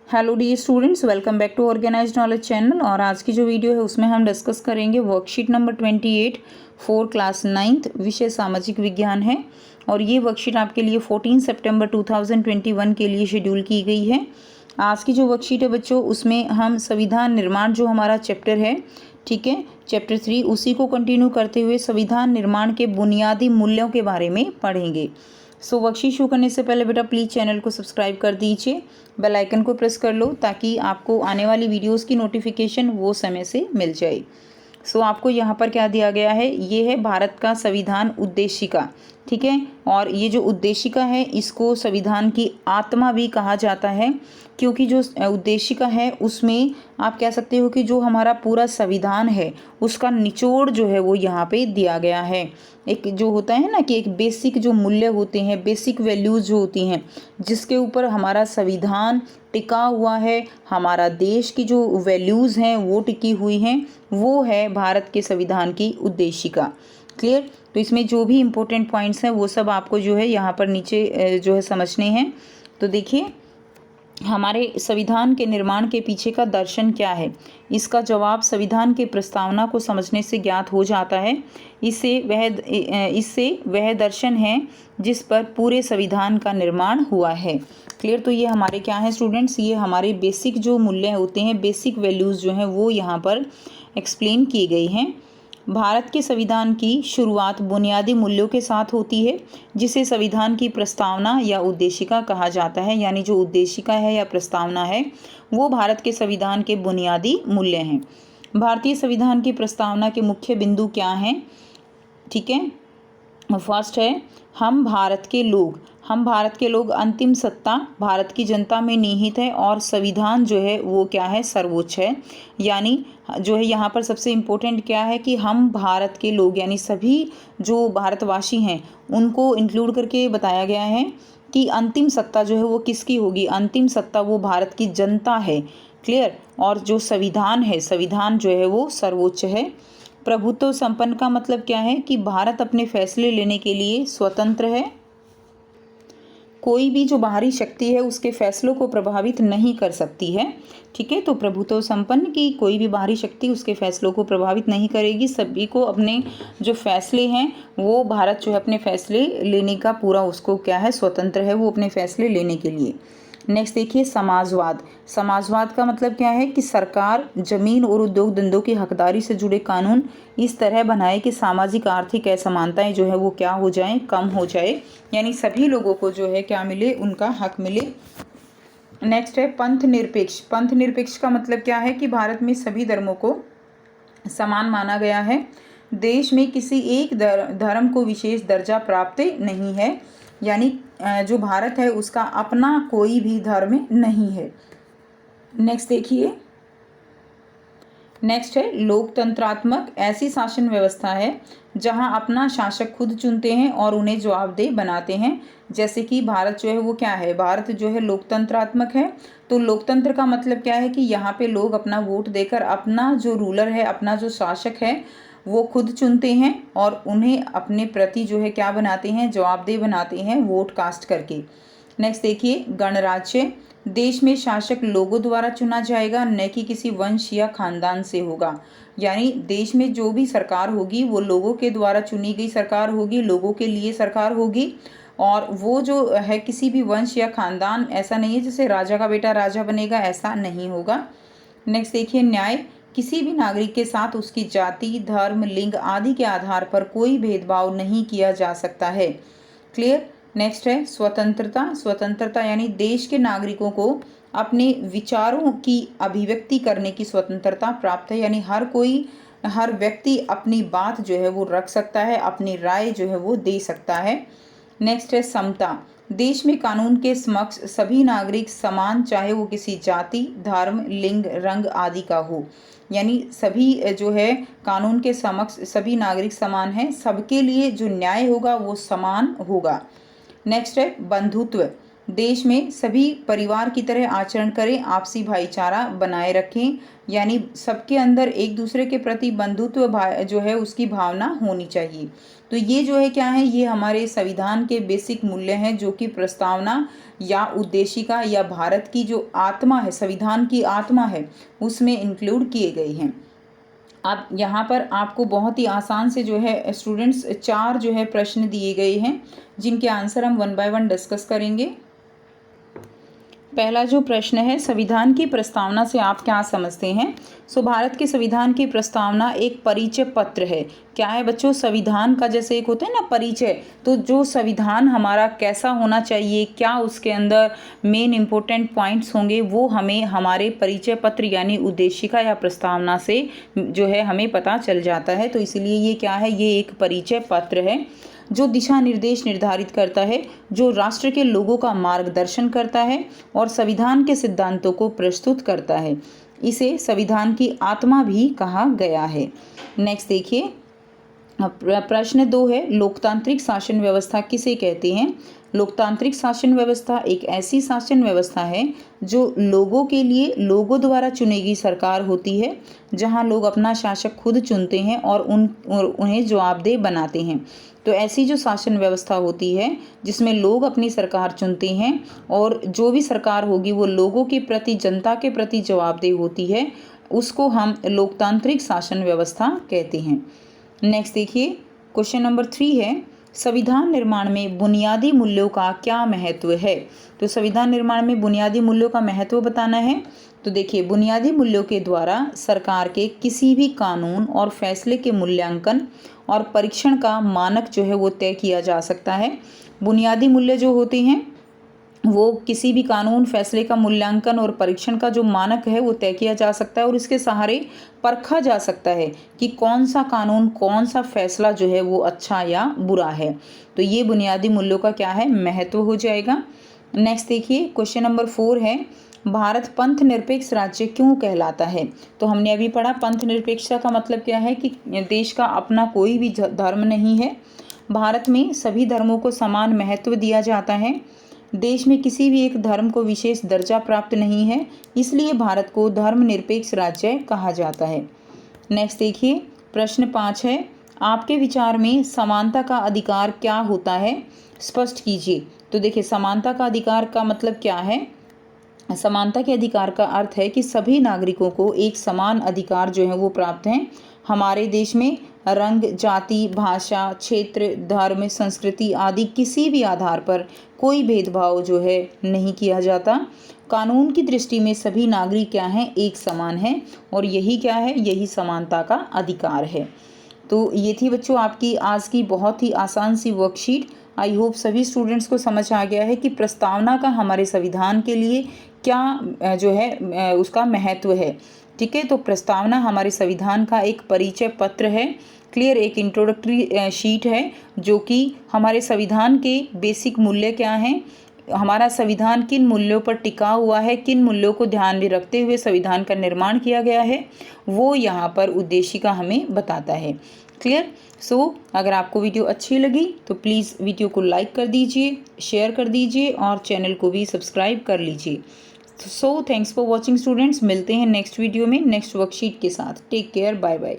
Hello dear students, welcome back to organised knowledge channel. और आज की जो वीडियो है उसमें हम डिस्कस करेंगे worksheet number 28 for class 9th, विषय सामाजिक विज्ञान है। और ये वर्कशीट आपके लिए 14 सितंबर 2021 के लिए शेड्यूल की गई है। आज की जो वर्कशीट है बच्चों, उसमें हम संविधान निर्माण जो हमारा चैप्टर है, ठीक है, चैप्टर 3, उसी को कंटिन्यू करते हुए संविधान निर्माण के बुनियादी मूल्यों के बारे में पढ़ेंगे। सो वर्कशीट शुरू करने से पहले बेटा प्लीज़ चैनल को सब्सक्राइब कर दीजिए, बेल आइकन को प्रेस कर लो ताकि आपको आने वाली वीडियोस की नोटिफिकेशन वो समय से मिल जाए। सो आपको यहाँ पर क्या दिया गया है, ये है भारत का संविधान उद्देशिका, ठीक है। और ये जो उद्देशिका है इसको संविधान की आत्मा भी कहा जाता है, क्योंकि जो उद्देशिका है उसमें आप कह सकते हो कि जो हमारा पूरा संविधान है उसका निचोड़ जो है वो यहाँ पे दिया गया है। एक जो होता है ना कि एक बेसिक जो मूल्य होते हैं, बेसिक वैल्यूज़ जो होती हैं, जिसके ऊपर हमारा संविधान टिका हुआ है, हमारा देश की जो वैल्यूज़ हैं वो टिकी हुई हैं, वो है भारत के संविधान की उद्देशिका। क्लियर। तो इसमें जो भी इम्पोर्टेंट पॉइंट्स हैं वो सब आपको जो है यहाँ पर नीचे जो है समझने हैं। तो देखिए, हमारे संविधान के निर्माण के पीछे का दर्शन क्या है, इसका जवाब संविधान की प्रस्तावना को समझने से ज्ञात हो जाता है। इससे वह दर्शन है जिस पर पूरे संविधान का निर्माण हुआ है। क्लियर। तो ये हमारे क्या है स्टूडेंट्स, ये हमारे बेसिक जो मूल्य होते हैं, बेसिक वैल्यूज़ जो हैं वो यहाँ पर एक्सप्लेन की गई हैं। भारत के संविधान की शुरुआत बुनियादी मूल्यों के साथ होती है, जिसे संविधान की प्रस्तावना या उद्देशिका कहा जाता है। यानी जो उद्देशिका है या प्रस्तावना है वो भारत के संविधान के बुनियादी मूल्य हैं। भारतीय संविधान की प्रस्तावना के मुख्य बिंदु क्या हैं, ठीक है। फर्स्ट है हम भारत के लोग अंतिम सत्ता भारत की जनता में निहित है और संविधान जो है वो क्या है, सर्वोच्च है। यानी जो है यहाँ पर सबसे इम्पोर्टेंट क्या है कि हम भारत के लोग यानी सभी जो भारतवासी हैं उनको इंक्लूड करके बताया गया है कि अंतिम सत्ता जो है वो किसकी होगी, अंतिम सत्ता वो भारत की जनता है। क्लियर। और जो संविधान है, संविधान जो है वो सर्वोच्च है। प्रभुत्व संपन्न का मतलब क्या है कि भारत अपने फैसले लेने के लिए स्वतंत्र है, कोई भी जो बाहरी शक्ति है उसके फैसलों को प्रभावित नहीं कर सकती है, ठीक है। तो प्रभुत्व संपन्न की कोई भी बाहरी शक्ति उसके फैसलों को प्रभावित नहीं करेगी, सभी को अपने जो फैसले हैं वो भारत जो है अपने फैसले लेने का पूरा उसको क्या है, स्वतंत्र है वो अपने फैसले लेने के लिए। नेक्स्ट देखिए, समाजवाद का मतलब क्या है कि सरकार जमीन और उद्योग धंधों की हकदारी से जुड़े कानून इस तरह बनाए कि सामाजिक आर्थिक असमानताएं जो है वो क्या हो जाएं, कम हो जाए। यानी सभी लोगों को जो है क्या मिले, उनका हक मिले। नेक्स्ट है पंथ निरपेक्ष का मतलब क्या है कि भारत में सभी धर्मों को समान माना गया है, देश में किसी एक धर्म को विशेष दर्जा प्राप्त नहीं है। यानी जो भारत है उसका अपना कोई भी धर्म नहीं है। नेक्स्ट देखिए, नेक्स्ट है लोकतंत्रात्मक, ऐसी शासन व्यवस्था है जहां अपना शासक खुद चुनते हैं और उन्हें जवाबदेह बनाते हैं। जैसे कि भारत जो है वो क्या है, भारत जो है लोकतंत्रात्मक है। तो लोकतंत्र का मतलब क्या है कि यहाँ पे लोग अपना वोट देकर अपना जो रूलर है, अपना जो शासक है वो खुद चुनते हैं और उन्हें अपने प्रति जो है क्या बनाते हैं, जवाबदेह बनाते हैं वोट कास्ट करके। नेक्स्ट देखिए, गणराज्य, देश में शासक लोगों द्वारा चुना जाएगा, न कि किसी वंश या खानदान से होगा। यानी देश में जो भी सरकार होगी वो लोगों के द्वारा चुनी गई सरकार होगी, लोगों के लिए सरकार होगी। और वो जो है किसी भी वंश या खानदान, ऐसा नहीं है जैसे राजा का बेटा राजा बनेगा, ऐसा नहीं होगा। नेक्स्ट देखिए, न्याय, किसी भी नागरिक के साथ उसकी जाति, धर्म, लिंग आदि के आधार पर कोई भेदभाव नहीं किया जा सकता है। क्लियर। नेक्स्ट है स्वतंत्रता यानी देश के नागरिकों को अपने विचारों की अभिव्यक्ति करने की स्वतंत्रता प्राप्त है। यानी हर व्यक्ति अपनी बात जो है वो रख सकता है, अपनी राय जो है वो दे सकता है। नेक्स्ट है समता, देश में कानून के समक्ष सभी नागरिक समान, चाहे वो किसी जाति, धर्म, लिंग, रंग आदि का हो। यानी सभी जो है कानून के समक्ष सभी नागरिक समान हैं, सबके लिए जो न्याय होगा वो समान होगा। नेक्स्ट है बंधुत्व, देश में सभी परिवार की तरह आचरण करें, आपसी भाईचारा बनाए रखें। यानी सबके अंदर एक दूसरे के प्रति बंधुत्व जो है उसकी भावना होनी चाहिए। तो ये जो है क्या है, ये हमारे संविधान के बेसिक मूल्य हैं जो कि प्रस्तावना या उद्देशिका या भारत की जो आत्मा है, संविधान की आत्मा है, उसमें इंक्लूड किए गए हैं। अब यहाँ पर आपको बहुत ही आसान से जो है स्टूडेंट्स 4 जो है प्रश्न दिए गए हैं, जिनके आंसर हम 1 बाय 1 डिस्कस करेंगे। पहला जो प्रश्न है, संविधान की प्रस्तावना से आप क्या समझते हैं? भारत के संविधान की प्रस्तावना एक परिचय पत्र है। क्या है बच्चों? संविधान का जैसे एक होता है ना परिचय, तो जो संविधान हमारा कैसा होना चाहिए, क्या उसके अंदर मेन इंपॉर्टेंट पॉइंट्स होंगे, वो हमें हमारे परिचय पत्र यानी उद्देशिका या प्रस्तावना से जो है हमें पता चल जाता है। तो इसलिए ये क्या है? ये एक परिचय पत्र है जो दिशा निर्देश निर्धारित करता है, जो राष्ट्र के लोगों का मार्गदर्शन करता है और संविधान के सिद्धांतों को प्रस्तुत करता है। इसे संविधान की आत्मा भी कहा गया है। नेक्स्ट देखिए, प्रश्न 2 है, लोकतांत्रिक शासन व्यवस्था किसे कहते हैं? लोकतांत्रिक शासन व्यवस्था एक ऐसी शासन व्यवस्था है जो लोगों के लिए लोगों द्वारा चुनी गई सरकार होती है, जहां लोग अपना शासक खुद चुनते हैं और उन्हें जवाबदेह बनाते हैं। तो ऐसी जो शासन व्यवस्था होती है जिसमें लोग अपनी सरकार चुनते हैं और जो भी सरकार होगी वो लोगों के प्रति, जनता के प्रति जवाबदेह होती है, उसको हम लोकतांत्रिक शासन व्यवस्था कहते हैं। नेक्स्ट देखिए, क्वेश्चन नंबर 3 है, संविधान निर्माण में बुनियादी मूल्यों का क्या महत्व है? तो संविधान निर्माण में बुनियादी मूल्यों का महत्व बताना है। तो देखिए, बुनियादी मूल्यों के द्वारा सरकार के किसी भी कानून और फैसले के मूल्यांकन और परीक्षण का मानक जो है वो तय किया जा सकता है। बुनियादी मूल्य जो होते हैं वो किसी भी कानून, फैसले का मूल्यांकन और परीक्षण का जो मानक है वो तय किया जा सकता है और इसके सहारे परखा जा सकता है कि कौन सा कानून, कौन सा फैसला जो है वो अच्छा या बुरा है। तो ये बुनियादी मूल्यों का क्या है? महत्व हो जाएगा। नेक्स्ट देखिए, क्वेश्चन नंबर 4 है, भारत पंथ निरपेक्ष राज्य क्यों कहलाता है? तो हमने अभी पढ़ा पंथ निरपेक्षता का मतलब क्या है कि देश का अपना कोई भी धर्म नहीं है, भारत में सभी धर्मों को समान महत्व दिया जाता है, देश में किसी भी एक धर्म को विशेष दर्जा प्राप्त नहीं है, इसलिए भारत को धर्मनिरपेक्ष राज्य कहा जाता है। नेक्स्ट देखिए, प्रश्न 5 है, आपके विचार में समानता का अधिकार क्या होता है? स्पष्ट कीजिए। तो देखिए, समानता का अधिकार का मतलब क्या है? समानता के अधिकार का अर्थ है कि सभी नागरिकों को एक समान अधिकार जो है वो प्राप्त हैं। हमारे देश में रंग, जाति, भाषा, क्षेत्र, धर्म, संस्कृति आदि किसी भी आधार पर कोई भेदभाव जो है नहीं किया जाता। कानून की दृष्टि में सभी नागरिक क्या हैं? एक समान हैं और यही क्या है? यही समानता का अधिकार है। तो ये थी बच्चों आपकी आज की बहुत ही आसान सी वर्कशीट। आई होप सभी स्टूडेंट्स को समझ आ गया है कि प्रस्तावना का हमारे संविधान के लिए क्या जो है उसका महत्व है। ठीक है, तो प्रस्तावना हमारे संविधान का एक परिचय पत्र है, क्लियर, एक इंट्रोडक्टरी शीट है जो कि हमारे संविधान के बेसिक मूल्य क्या हैं, हमारा संविधान किन मूल्यों पर टिका हुआ है, किन मूल्यों को ध्यान में रखते हुए संविधान का निर्माण किया गया है, वो यहाँ पर उद्देशिका हमें बताता है। क्लियर? सो अगर आपको वीडियो अच्छी लगी तो प्लीज़ वीडियो को लाइक कर दीजिए, शेयर कर दीजिए और चैनल को भी सब्सक्राइब कर लीजिए। So thanks for watching students, मिलते हैं नेक्स्ट वीडियो में नेक्स्ट वर्कशीट के साथ। Take care, bye bye.